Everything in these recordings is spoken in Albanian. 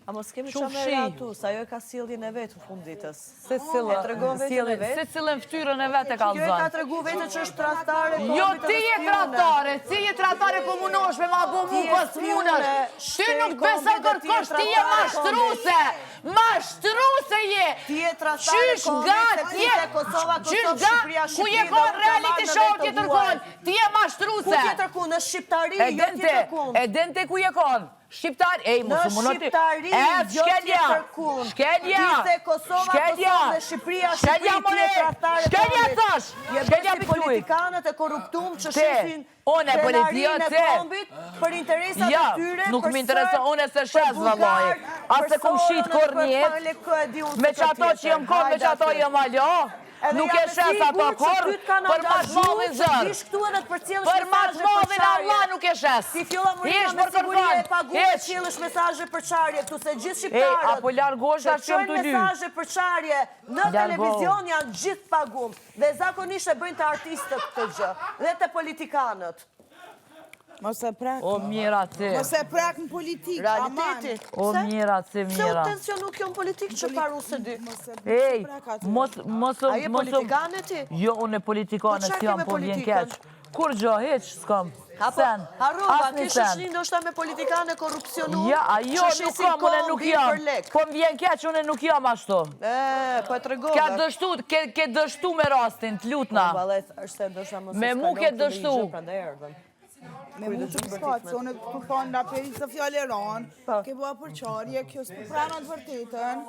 A mos kemi që me ratu, sa jo e ka sjelljen e vetë në funditës. Se cilën ftyrën e vetë e ka Jo e ka tregu vetë që është tradhtare. Jo, ti je tradhtare, komunoshme, ma bu mu pas munësh. Ty nuk besa kërkosh, ti je mashtruse. Mashtruse je. Ti je tradhtare komunoshme, Kosova, Shqipëria, Ku je kon reality show tjetër kon? Ti je mashtruse. Ku tjetër kun, në Shqiptari, jo tjetër kun. E dente ku je kon? Shqiptar, në Shqiptari, jo tjetër kun. Dite Kosova, dhe Shqipëria, Shqipëri, Shkelja thash! Shkelja për politikanët e korruptum që shifin prenarinë e bombit për interesat e tyre, nuk më interesa, unë e se shes vëllaj. Ase kom shit kor njet, me që ato që jem kon, me që ato jem alo, nuk e shes ato kor, për mash madhin zër. Për mash madhin Allah nuk e shes. Si fjolla Murina me sigurie e pagu me qilësh mesazhe për qarje, këtu se gjithë shqiptarët apo largosh ta qëm të dy. Mesazhe për qarje në televizion janë gjithë pagum. Dhe zakonisht e bëjnë të artistët këtë gjë, dhe të politikanët. Mos e prak. O mira ti. Mos e prak në politikë, realiteti. O mira ti, Se mira. u tensionu kjo në politikë që paru se dy. Ej, mos... A je politikane ti? Jo, unë e politikane si jam, po vjen keq. Kur gjo, heq, s'kam. Sen. Harova, kishë shni ndoshta me politikane korupcionu? Ja, ajo nuk kam, unë nuk jam. Po më vjen keq, unë nuk jam ashtu. Po e të regove. Ke dështu me rastin, t'lutna. Me mu ke dështu. Me mu që pëskat, se unë të thonë nga perisë të fjallë e ranë, ke bua përqarje, kjo s'pu pranat vërtetën.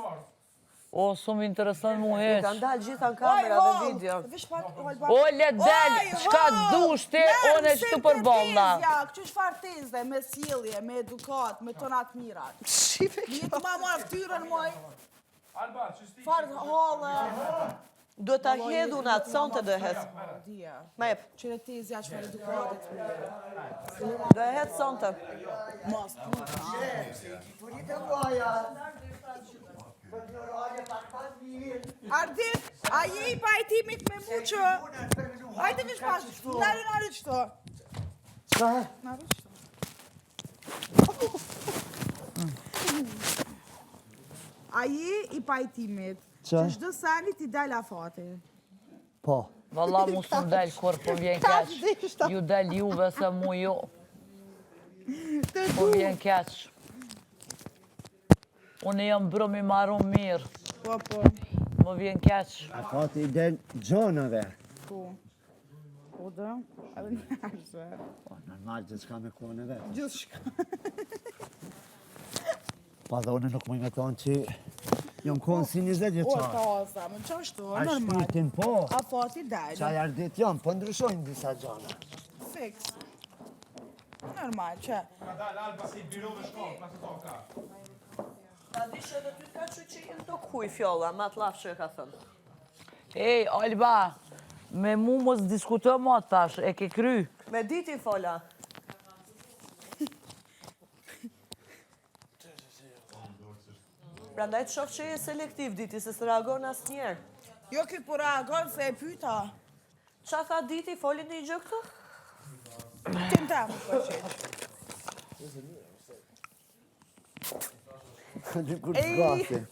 O, shumë interesant mu heq. Ka ndalë gjitha në kamera dhe video. O, le del, qka dushti, unë e qëtu për bolla. Që shfar tezde, me sjellje, me edukat, me tonat mirat. Një të ma marë ftyrën moj. Farë halë. Do të hedhu në atë son të dëhet. Ma jep. Qire tezja që farë edukatit. Do e hetë son të. Mas, Ardit, a je i pajtimit me mu që... Hajde vish pas, nari qëto. Qa? Nari qëto. A je i pajtimit që shdo sani ti dal afate? Po. Valla mu së më del kur, po vjen keq. Ju del juve se mu jo. Po vjen keq. Unë jam brëm i marun mirë. Po. Më vjen keq. Afati i del gjonave. Po. Po dhe? Edhe njerëzve. Po, normal gjithë shka me kone vetë. Gjithë shka. Pa dhe unë nuk më me thonë që jam konë si 20 O, vjeqarë. ka osa, më që ashtu, A normal. shpirtin po. Afati dalë. Qaj ardit jam, po ndryshojnë disa gjana. Fix. Normal, që? Ta di që edhe ty ka që jenë të kuj fjolla, ma të lafë që e ka thënë. Ej, Alba, me mu mos diskuto ma tash, e ke kry. Me diti fola. Prandaj të shofë që je selektiv diti, se së reagon asë njerë. Jo këtë për reagon se e pyta. Qa tha diti, folin një gjë këtu? Tim ta më përqenë. Kur të gasin.